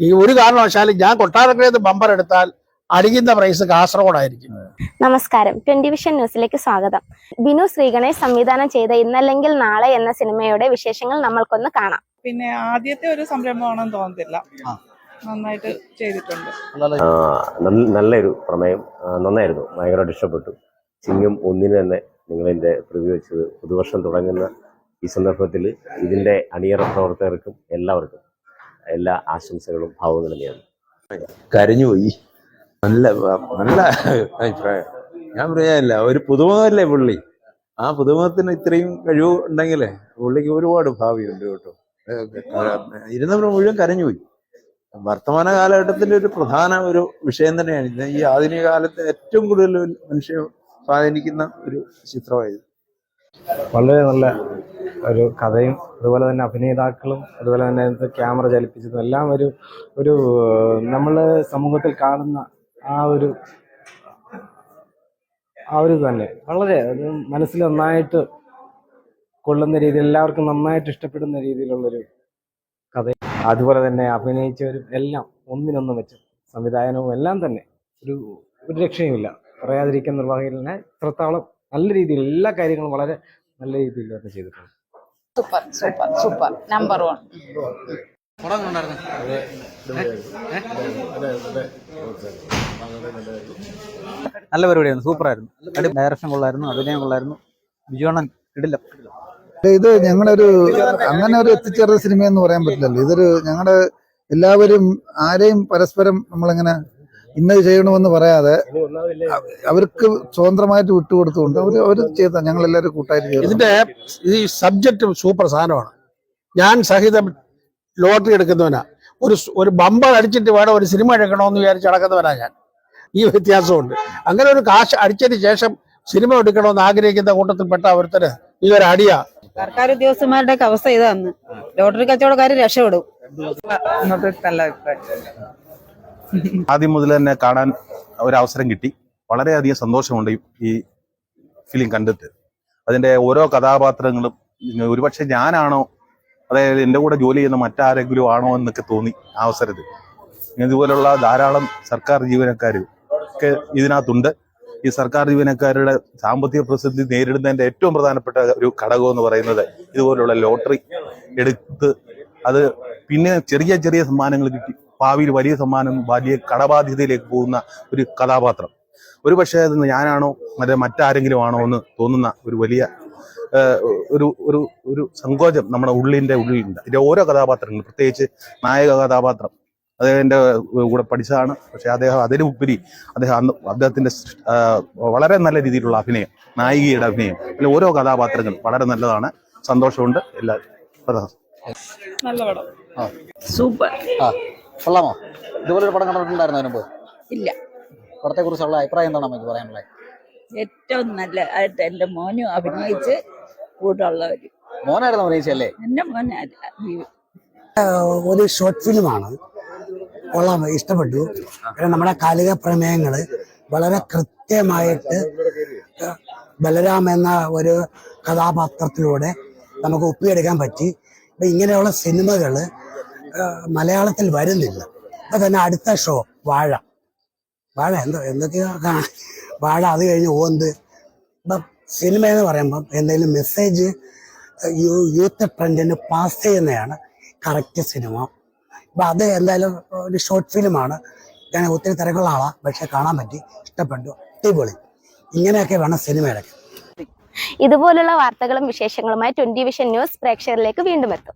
ഈ ഒരു കാരണവശാലും ഞാൻ കൊട്ടാരക്കരയിൽ ബമ്പർ എടുത്താൽ അടിക്കുന്ന പ്രൈസ് കാസർഗോഡായിരിക്കും. നമസ്കാരം, 20 വിഷൻ ന്യൂസിലേക്ക് സ്വാഗതം. ബിനു ശ്രീഗണേഷ് സംവിധാനം ചെയ്ത ഇന്നല്ലെങ്കിൽ നാളെ എന്ന സിനിമയുടെ വിശേഷങ്ങൾ നമ്മൾക്കൊന്ന് കാണാം. പിന്നെ ആദ്യത്തെ ഒരു സംരംഭമാണെന്ന് തോന്നത്തില്ല, നന്നായിട്ട് ചെയ്തിട്ടുണ്ട്. നല്ലൊരു പ്രമേയം, നന്നായിരുന്നു, ഭയങ്കരമായിട്ട് ഇഷ്ടപ്പെട്ടു. ചിങ്ങം 1 തന്നെ നിങ്ങളതിൻ്റെ പ്രിവ്യൂ വെച്ചത്. പുതുവർഷം തുടങ്ങുന്ന ഈ സന്ദർഭത്തിൽ ഇതിൻ്റെ അണിയറ പ്രവർത്തകർക്കും എല്ലാവർക്കും എല്ലാ ആശംസകളും ഭാവങ്ങളും നേരുന്നു. കരഞ്ഞുപോയി. നല്ല നല്ല അഭിപ്രായം. ഞാൻ പറയാനില്ല, ഒരു പുതുമുഖമല്ലേ പുള്ളി. ആ പുതുമുഖത്തിന് ഇത്രയും കഴിവ് ഉണ്ടെങ്കിലേ പുള്ളിക്ക് ഒരുപാട് ഭാവിയുണ്ട് കേട്ടോ. ഇരുന്നവർ മുഴുവൻ കരഞ്ഞുപോയി. വർത്തമാന കാലഘട്ടത്തിന്റെ ഒരു പ്രധാന ഒരു വിഷയം തന്നെയാണ് ഇത്. ഈ ആധുനിക കാലത്ത് ഏറ്റവും കൂടുതൽ മനുഷ്യ സ്വാധീനിക്കുന്ന ഒരു ചിത്രമായത്. വളരെ നല്ല ഒരു കഥയും അതുപോലെ തന്നെ അഭിനേതാക്കളും അതുപോലെ തന്നെ ക്യാമറ ചലിപ്പിച്ചതും എല്ലാം ഒരു നമ്മൾ സമൂഹത്തിൽ കാണുന്ന ആ ഒരു തന്നെ വളരെ മനസ്സിൽ നന്നായിട്ട് കൊള്ളുന്ന രീതിയിൽ, എല്ലാവർക്കും നന്നായിട്ട് ഇഷ്ടപ്പെടുന്ന രീതിയിലുള്ളൊരു കഥ. അതുപോലെ തന്നെ അഭിനയിച്ചവരും എല്ലാം ഒന്നിനൊന്നും വെച്ച് സംവിധാനവും എല്ലാം തന്നെ ഒരു രക്ഷയുമില്ല. പറയാതിരിക്കുന്ന നിർവ്വാഹികൾ തന്നെ ഇത്രത്തോളം നല്ല രീതിയിൽ എല്ലാ കാര്യങ്ങളും വളരെ നല്ല രീതിയിൽ തന്നെ ചെയ്തിട്ടുണ്ട്. Super super super, number 1. നല്ല പരിപാടിയായിരുന്നു, സൂപ്പറായിരുന്നു. ഡയറക്ഷൻ കൊള്ളായിരുന്നു, അഭിനയം കൊള്ളായിരുന്നു. ബിജുവണ്ണൻ ഇടില്ല. ഇത് ഞങ്ങളൊരു അങ്ങനെ ഒരു എത്തിച്ചേർന്ന സിനിമയെന്ന് പറയാൻ പറ്റില്ലല്ലോ. ഇതൊരു ഞങ്ങളുടെ എല്ലാവരും ആരെയും പരസ്പരം നമ്മളിങ്ങനെ ഇന്നത് ചെയ്യണമെന്ന് പറയാതെ അവർക്ക് സ്വതന്ത്രമായിട്ട് വിട്ടുകൊടുത്തുകൊണ്ട് അവർ ചെയ്ത ഞങ്ങളെല്ലാവരും കൂട്ടായിട്ട്. ഇതിന്റെ ഈ സബ്ജക്റ്റ് സൂപ്പർ സാധനമാണ്. ഞാൻ സഹിതം ലോട്ടറി എടുക്കുന്നവനാ. ഒരു ബമ്പർ അടിച്ചിട്ട് വേണം ഒരു സിനിമ എടുക്കണമെന്ന് വിചാരിച്ച് നടക്കുന്നവനാ ഞാൻ. ഈ വ്യത്യാസമുണ്ട്. അങ്ങനെ ഒരു കാശ് അടിച്ചതിന് ശേഷം സിനിമ എടുക്കണമെന്ന് ആഗ്രഹിക്കുന്ന കൂട്ടത്തിൽപ്പെട്ട ഒരുത്തര് ഈ ഒരു അടിയാ. സർക്കാർ ഉദ്യോഗസ്ഥന്മാരുടെ അവസ്ഥ ഇതാണ്. ലോട്ടറി കച്ചവടക്കാർ രക്ഷപ്പെടും. ആദ്യം മുതൽ തന്നെ കാണാൻ ഒരവസരം കിട്ടി. വളരെയധികം സന്തോഷമുണ്ട് ഈ ഫിലിം കണ്ടിട്ട്. അതിൻ്റെ ഓരോ കഥാപാത്രങ്ങളും ഒരുപക്ഷെ ഞാനാണോ, അതായത് എൻ്റെ കൂടെ ജോലി ചെയ്യുന്ന മറ്റാരെങ്കിലും ആണോ എന്നൊക്കെ തോന്നി ആ അവസരത്തിൽ. ഇതുപോലുള്ള ധാരാളം സർക്കാർ ജീവനക്കാർ ഒക്കെ ഇതിനകത്തുണ്ട്. ഈ സർക്കാർ ജീവനക്കാരുടെ സാമ്പത്തിക പ്രതിസന്ധി നേരിടുന്നതിൻ്റെ ഏറ്റവും പ്രധാനപ്പെട്ട ഒരു ഘടകം എന്ന് പറയുന്നത് ഇതുപോലുള്ള ലോട്ടറി എടുത്ത് അത് പിന്നെ ചെറിയ ചെറിയ സമ്മാനങ്ങൾ കിട്ടി ഭാവിയിൽ വലിയ സമ്മാനം, വലിയ കടബാധ്യതയിലേക്ക് പോകുന്ന ഒരു കഥാപാത്രം. ഒരു പക്ഷേ അത് ഞാനാണോ മറ്റാരെങ്കിലും ആണോ എന്ന് തോന്നുന്ന ഒരു വലിയ ഒരു സങ്കോചം നമ്മുടെ ഉള്ളിലുണ്ട്. ഇതിൻ്റെ ഓരോ കഥാപാത്രങ്ങളും, പ്രത്യേകിച്ച് നായക കഥാപാത്രം അദ്ദേഹത്തിൻ്റെ കൂടെ പഠിച്ചതാണ്. പക്ഷെ അദ്ദേഹം അതിലുപരി അദ്ദേഹത്തിൻ്റെ വളരെ നല്ല രീതിയിലുള്ള അഭിനയം, നായികയുടെ അഭിനയം, പിന്നെ ഓരോ കഥാപാത്രങ്ങളും വളരെ നല്ലതാണ്. സന്തോഷമുണ്ട്. എല്ലാവരും നല്ല പടം, സൂപ്പർ. കൊള്ളാമോ? ഇതുപോലൊരു പടം കണ്ടിട്ടുണ്ടായിരുന്നു അതിന് മുമ്പ്? ഇല്ല. പടത്തെ കുറിച്ചുള്ള അഭിപ്രായം എന്താണ് നമുക്ക് പറയാനുള്ളത്? ഏറ്റവും നല്ല ആയിട്ട് എൻ്റെ മോനും അഭിനയിച്ച് കൂട്ടുള്ളവര്. മോനായിരുന്നു അഭിനയിച്ചല്ലേ? എൻ്റെ മോനെ ഒരു ഷോർട്ട് ഫിലിമാണ്. കൊള്ളാം, ഇഷ്ടപ്പെട്ടു. പിന്നെ നമ്മുടെ കാലിക പ്രമേയങ്ങൾ വളരെ കൃത്യമായിട്ട് ബലരാം എന്ന ഒരു കഥാപാത്രത്തിലൂടെ നമുക്ക് ഒപ്പിയെടുക്കാൻ പറ്റി. അപ്പം ഇങ്ങനെയുള്ള സിനിമകൾ മലയാളത്തിൽ വരുന്നില്ല. അപ്പം തന്നെ അടുത്ത ഷോ വാഴ എന്തൊക്കെയോ വാഴ, അത് കഴിഞ്ഞ് ഓന്ത്. ഇപ്പം സിനിമ എന്ന് പറയുമ്പം എന്തെങ്കിലും മെസ്സേജ് യൂത്ത് ട്രെൻഡിന് പാസ് ചെയ്യുന്നതാണ് കറക്റ്റ് സിനിമ. അപ്പം അത് എന്തായാലും ഒരു ഷോർട്ട് ഫിലിമാണ്. ഞാൻ ഒത്തിരി തിരക്കുള്ള ആളാണ്, പക്ഷെ കാണാൻ പറ്റി, ഇഷ്ടപ്പെട്ടു, അടിപൊളി. ഇങ്ങനെയൊക്കെ വേണം സിനിമ എടുക്കാൻ. ഇതുപോലുള്ള വാർത്തകളും വിശേഷങ്ങളുമായി 20 വിഷൻ ന്യൂസ് പ്രേക്ഷകരിലേക്ക് വീണ്ടും എത്തും.